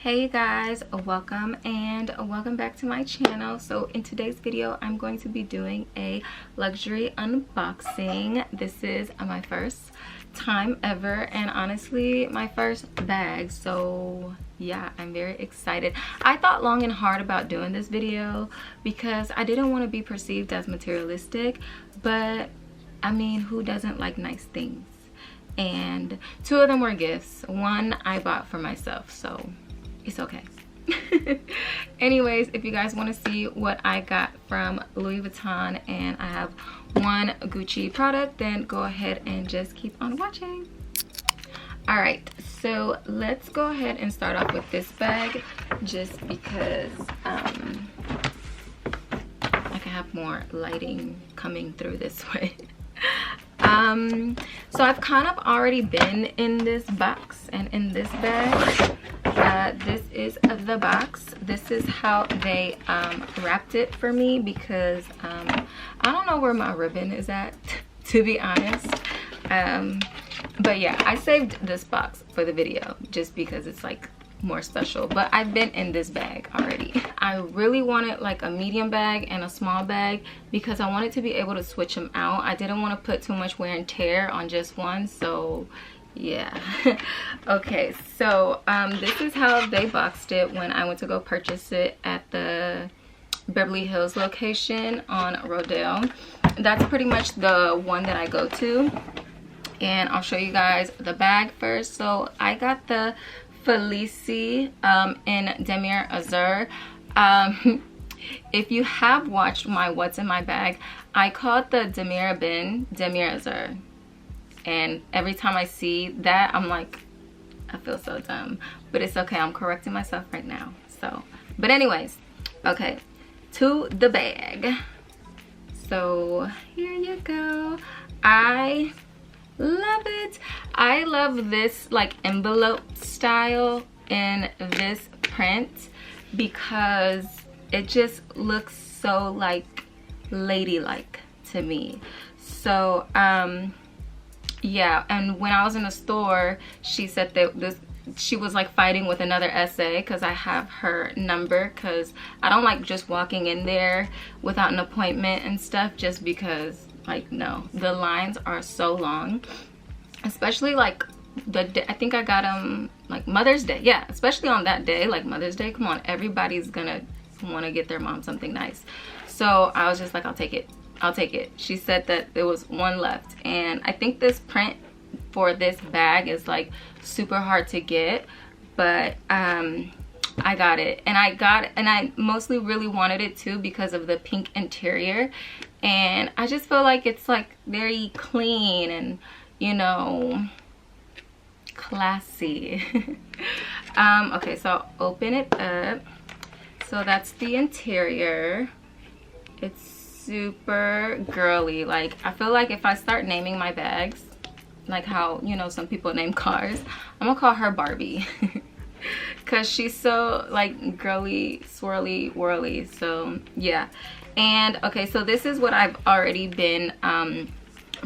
Hey you guys, welcome and welcome back to my channel. So in today's video I'm going to be doing a luxury unboxing. This is my first time ever and honestly my first bag, so yeah, I'm very excited. I thought long and hard about doing this video because I didn't want to be perceived as materialistic, but I mean, who doesn't like nice things? And two of them were gifts. One I bought for myself, so it's okay. Anyways, if you guys want to see what I got from Louis Vuitton and I have one Gucci product, then go ahead and just keep on watching. All right, so let's go ahead and start off with this bag just because I can have more lighting coming through this way. So I've kind of already been in this box and in this bag. This is the box. This is how they wrapped it for me because I don't know where my ribbon is at, to be honest. But yeah, I saved this box for the video just because it's like more special, but I've been in this bag already. I really wanted like a medium bag and a small bag because I wanted to be able to switch them out. I didn't want to put too much wear and tear on just one, so yeah. Okay, so this is how they boxed it when I went to go purchase it at the Beverly Hills location on Rodale. That's pretty much the one that I go to, and I'll show you guys the bag first. So I got the Felicie in Damier Azur. If you have watched my What's in My Bag, I call it the Damier Azur, and every time I see that I'm like, I feel so dumb, but it's okay, I'm correcting myself right now. So but anyways, okay, to the bag. So here you go. I love it. I love this like envelope style in this print because it just looks so like ladylike to me. So yeah, and when I was in the store, she said that she was like fighting with another essay because I have her number, because I don't like just walking in there without an appointment and stuff, just because like, no, the lines are so long, especially like the day, I think I got them like Mother's Day. Yeah, especially on that day, like Mother's Day. Come on, everybody's gonna want to get their mom something nice. So I was just like, I'll take it. I'll take it. She said that there was one left, and I think this print for this bag is like super hard to get, but I got it, and I mostly really wanted it too because of the pink interior, and I just feel like it's like very clean and, you know, classy. Okay, so I'll open it up. So that's the interior. It's super girly. Like, I feel like if I start naming my bags like how, you know, some people name cars, I'm gonna call her Barbie because she's so like girly, swirly, whirly. So yeah. And okay, so this is what I've already been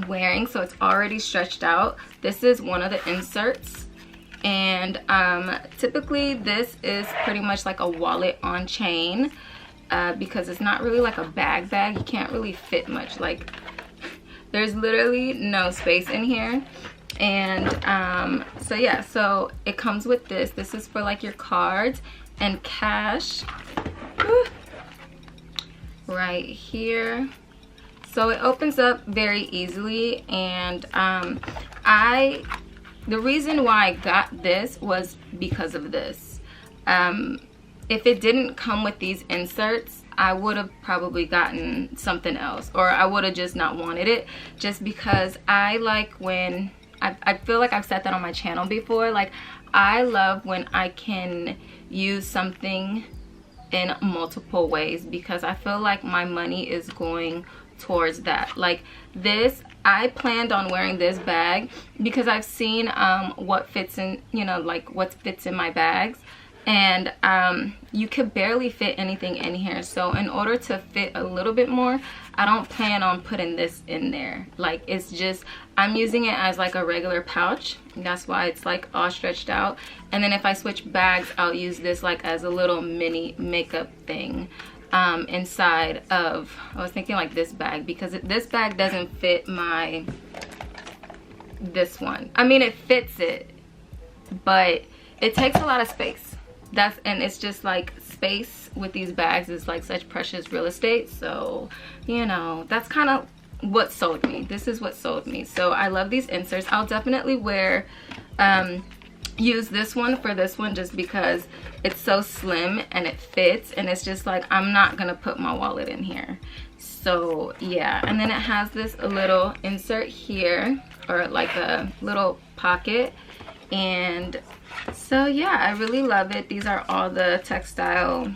wearing, so it's already stretched out. This is one of the inserts, and typically this is pretty much like a wallet on chain, because it's not really like a bag. You can't really fit much, like there's literally no space in here. And so yeah, so it comes with this is for like your cards and cash. Woo, right here. So it opens up very easily, and the reason why I got this was because of this. If it didn't come with these inserts, I would have probably gotten something else, or I would have just not wanted it, just because I like when I feel like I've said that on my channel before, like I love when I can use something in multiple ways, because I feel like my money is going towards that. Like this, I planned on wearing this bag because I've seen what fits in, you know, like what fits in my bags. and you could barely fit anything in here. So in order to fit a little bit more, I don't plan on putting this in there. Like, it's just, I'm using it as like a regular pouch. That's why it's like all stretched out. And then if I switch bags, I'll use this like as a little mini makeup thing inside of, I was thinking like this bag, because this bag doesn't fit this one. I mean, it fits it, but it takes a lot of space. And it's just like, space with these bags is like such precious real estate. So, you know, that's kind of what sold me. This is what sold me. So I love these inserts. I'll definitely use this one for this one, just because it's so slim and it fits, and it's just like, I'm not gonna put my wallet in here. So yeah, and then it has this little insert here, or like a little pocket. And so yeah, I really love it. These are all the textile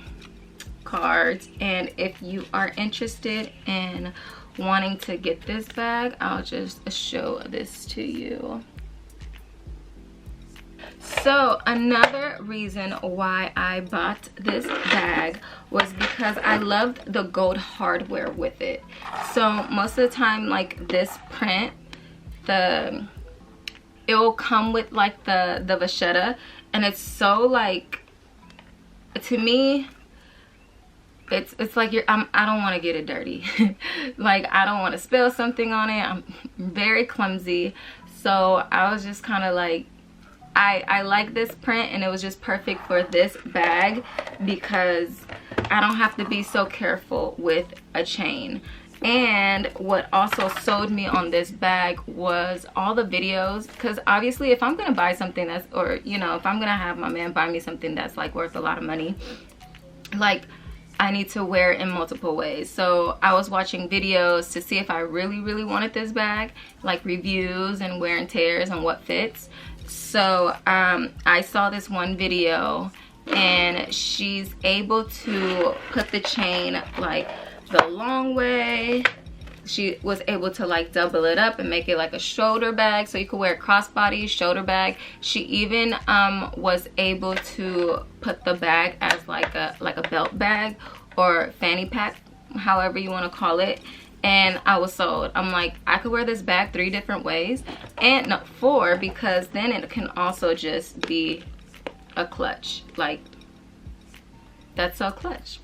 cards, and if you are interested in wanting to get this bag, I'll just show this to you. So another reason why I bought this bag was because I loved the gold hardware with it. So most of the time, like this print, it'll come with like the vachetta, and it's so like, to me, it's like I don't want to get it dirty. Like, I don't want to spill something on it. I'm very clumsy. So I was just kind of like, I like this print, and it was just perfect for this bag because I don't have to be so careful with a chain. And what also sold me on this bag was all the videos, because obviously if I'm gonna buy something that's, or you know, if I'm gonna have my man buy me something that's like worth a lot of money, like, I need to wear it in multiple ways. So I was watching videos to see if I really wanted this bag, like reviews and wear and tears and what fits. So I saw this one video, and she's able to put the chain like the long way. She was able to like double it up and make it like a shoulder bag, so you could wear a crossbody shoulder bag. She even was able to put the bag as like a belt bag or fanny pack, however you want to call it. And I was sold. I'm like, I could wear this bag 3 different ways, and no, 4, because then it can also just be a clutch. Like, that's so clutch.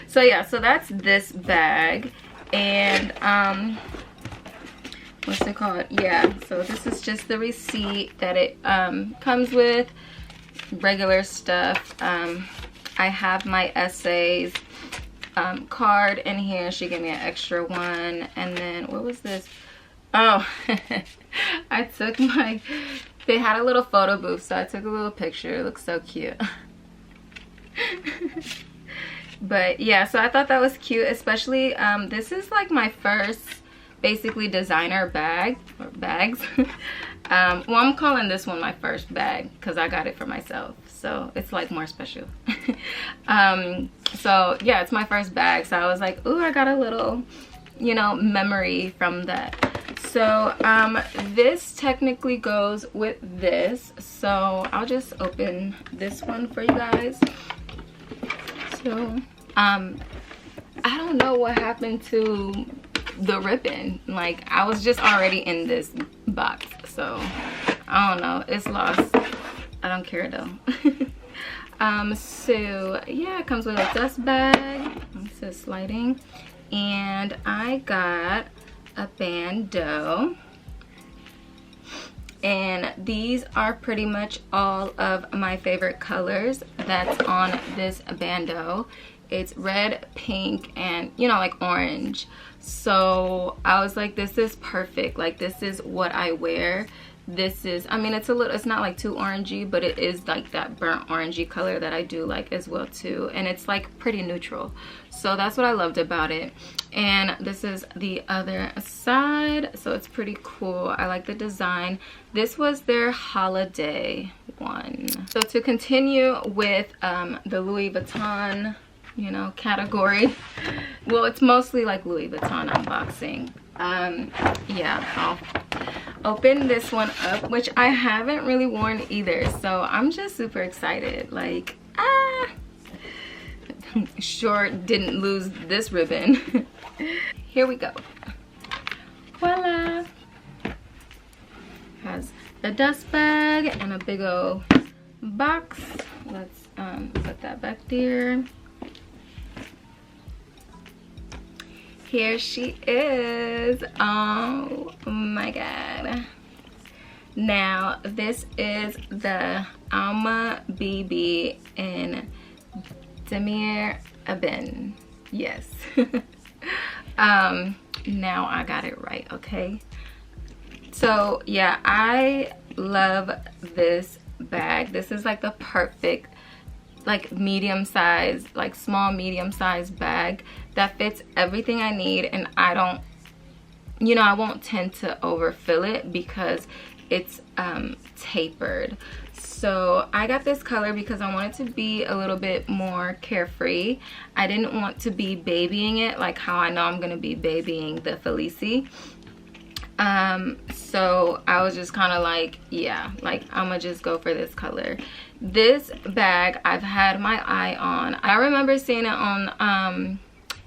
So yeah, so that's this bag. And what's it called? Yeah, so this is just the receipt that it comes with. Regular stuff. I have my essays card in here. She gave me an extra one. And then what was this? Oh, I took they had a little photo booth, so I took a little picture. It looks so cute. But yeah, so I thought that was cute, especially this is like my first basically designer bag, or bags. Well, I'm calling this one my first bag because I got it for myself, so it's like more special. So yeah, it's my first bag, so I was like, ooh, I got a little, you know, memory from that. So this technically goes with this, so I'll just open this one for you guys. So I don't know what happened to the ribbon. Like, I was just already in this box, so I don't know, it's lost. I don't care though. So yeah, it comes with a dust bag. It says sliding, and I got a bandeau, and these are pretty much all of my favorite colors that's on this bandeau. It's red, pink, and you know, like orange. So I was like, this is perfect. Like, this is what I wear. This is, I mean, it's not like too orangey, but it is like that burnt orangey color that I do like as well too. And it's like pretty neutral. So that's what I loved about it. And this is the other side. So it's pretty cool. I like the design. This was their holiday one. So to continue with the Louis Vuitton, you know, category. Well, it's mostly like Louis Vuitton unboxing. Yeah, open this one up, which I haven't really worn either, so I'm just super excited. Like, sure didn't lose this ribbon. Here we go. Voila. Has a dust bag and a big old box. Let's put that back there. Here she is. Oh my god. Now this is the Alma BB in Damier Ebene. Yes. Now I got it right, okay? So yeah, I love this bag. This is like the perfect like medium size, like small medium size bag that fits everything I need, and I don't, you know, I won't tend to overfill it because it's tapered. So I got this color because I wanted to be a little bit more carefree. I didn't want to be babying it like how I know I'm gonna be babying the Felicie. So I was just kind of like, yeah, like I'm gonna just go for this color. This bag I've had my eye on. I remember seeing it on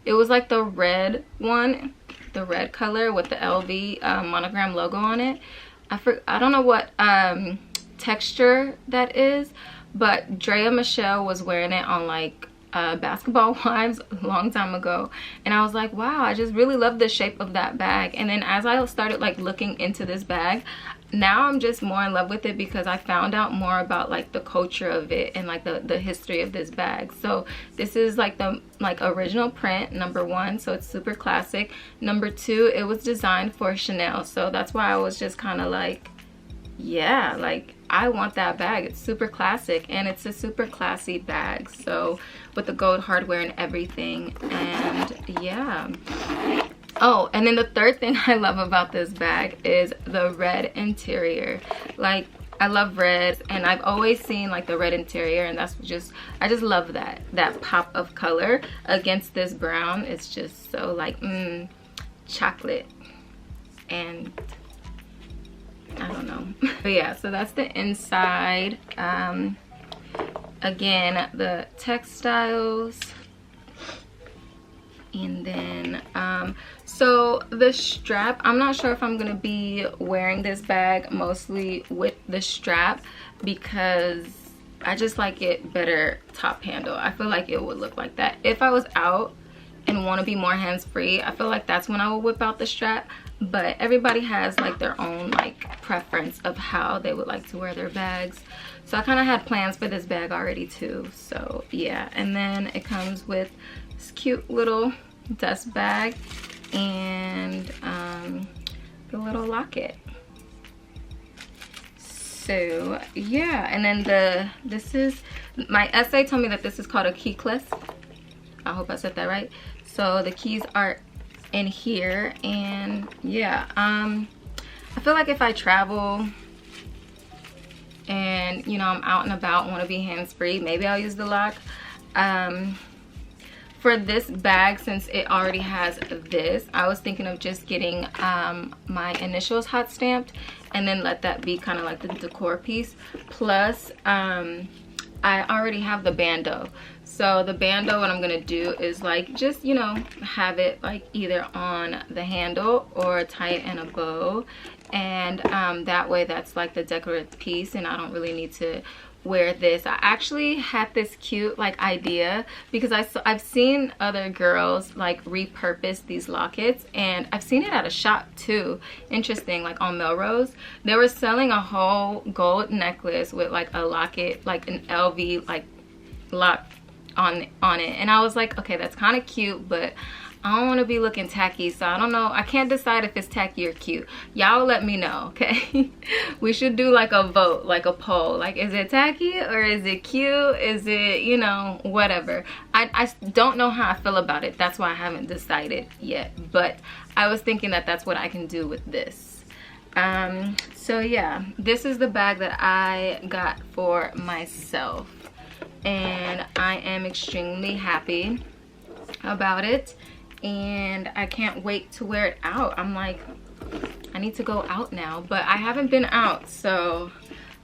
it was like the red one, the red color with the LV monogram logo on it. I don't know what texture that is, but Drea Michelle was wearing it on like Basketball Wives a long time ago, and I was like, wow, I just really love the shape of that bag. And then as I started like looking into this bag, now I'm just more in love with it because I found out more about like the culture of it and like the history of this bag. So this is like the original print, number one, so it's super classic. Number two, it was designed for Chanel, so that's why I was just kind of like, yeah, like I want that bag. It's super classic and it's a super classy bag, so with the gold hardware and everything. And yeah. Oh, and then the third thing I love about this bag is the red interior. Like, I love red, and I've always seen like the red interior, and that's just, I just love that pop of color against this brown. It's just so like chocolate, and I don't know. But yeah, so that's the inside. Again, the textiles. And then so the strap, I'm not sure if I'm gonna be wearing this bag mostly with the strap because I just like it better top handle. I feel like it would look like that if I was out and want to be more hands-free. I feel like that's when I would whip out the strap, but everybody has like their own like preference of how they would like to wear their bags. So I kind of had plans for this bag already too, so yeah. And then it comes with this cute little dust bag and the little locket. So yeah, and then this is, my essay told me that this is called a keyless. I hope I said that right. So the keys are in here, and yeah, I feel like if I travel and you know I'm out and about, want to be hands-free, maybe I'll use the lock. For this bag, since it already has this, I was thinking of just getting my initials hot stamped and then let that be kind of like the decor piece. Plus I already have the bandeau, so the bandeau, what I'm gonna do is like just, you know, have it like either on the handle or tie it in a bow, and that way that's like the decorative piece, and I don't really need to wear this. I actually had this cute like idea because I've seen other girls like repurpose these lockets, and I've seen it at a shop too. Interesting, like on Melrose, they were selling a whole gold necklace with like a locket, like an LV like lock on it, and I was like, okay, that's kind of cute, but I don't want to be looking tacky, so I don't know. I can't decide if it's tacky or cute. Y'all let me know, okay? We should do like a vote, like a poll. Like, is it tacky or is it cute? Is it, you know, whatever. I don't know how I feel about it. That's why I haven't decided yet. But I was thinking that that's what I can do with this. So yeah, this is the bag that I got for myself, and I am extremely happy about it. And I can't wait to wear it out. I'm like, I need to go out now, but I haven't been out, so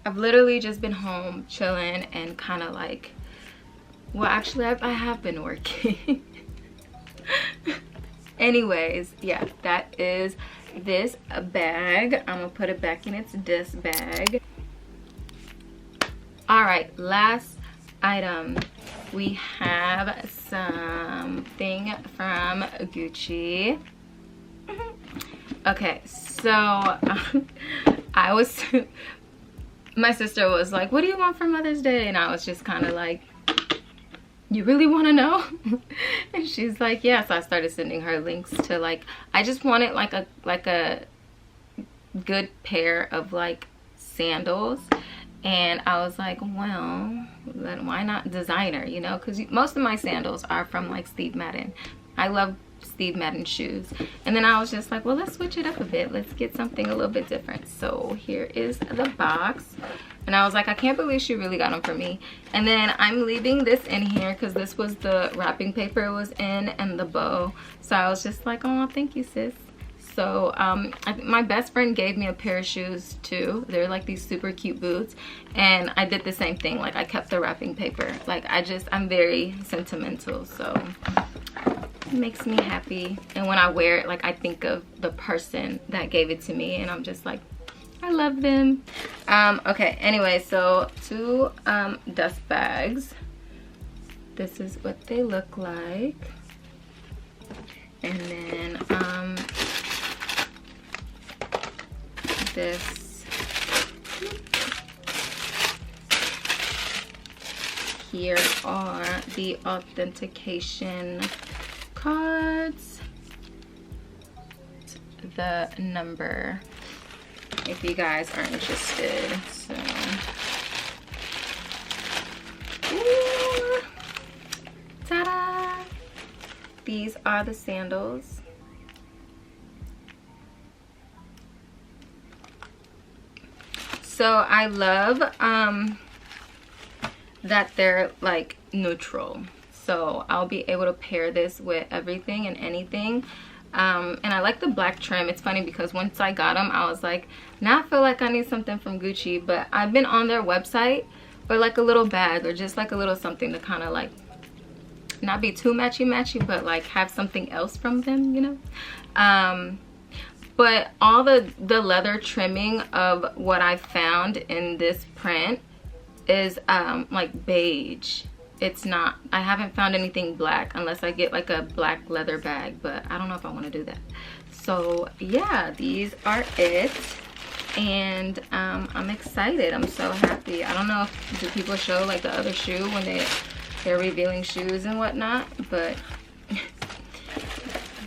I've literally just been home chilling and kind of like, well, actually I have been working. Anyways, yeah, that is this bag. I'm gonna put it back in its disc bag. All right, last item. We have something from Gucci. Okay, so I was, my sister was like, what do you want for Mother's Day? And I was just kind of like, you really want to know? And she's like, yeah. So I started sending her links to like, I just wanted like a good pair of like sandals. And I was like, well, then why not designer, you know? Because most of my sandals are from like Steve Madden. I love Steve Madden shoes. And then I was just like, well, let's switch it up a bit. Let's get something a little bit different. So here is the box. And I was like, I can't believe she really got them for me. And then I'm leaving this in here because this was the wrapping paper it was in and the bow. So I was just like, oh, thank you, sis. So my best friend gave me a pair of shoes too. They're like these super cute boots, and I did the same thing. Like I kept the wrapping paper. Like I'm very sentimental, so it makes me happy. And when I wear it, like I think of the person that gave it to me, and I'm just like, I love them. Okay, anyway, so 2 dust bags. This is what they look like. And then this here are the authentication cards, the number if you guys are interested. So ooh, ta-da! These are the sandals. So I love that they're like neutral. So I'll be able to pair this with everything and anything. And I like the black trim. It's funny because once I got them, I was like, now I feel like I need something from Gucci. But I've been on their website for like a little bag or just like a little something to kind of like not be too matchy-matchy, but like have something else from them, you know? But all the leather trimming of what I found in this print is like beige. It's not, I haven't found anything black unless I get like a black leather bag, but I don't know if I want to do that. So yeah, these are it. And I'm excited. I'm so happy. I don't know if do people show like the other shoe when they're revealing shoes and whatnot, but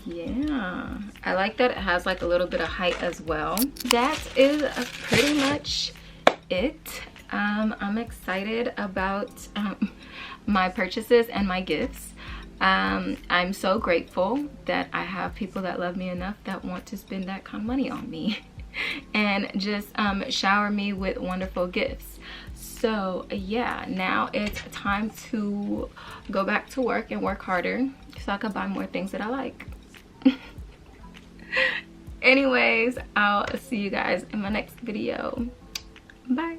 yeah, I like that it has like a little bit of height as well. That is pretty much it. I'm excited about my purchases and my gifts. I'm so grateful that I have people that love me enough that want to spend that kind of money on me and just shower me with wonderful gifts. So yeah, now it's time to go back to work and work harder so I can buy more things that I like. Anyways, I'll see you guys in my next video. Bye.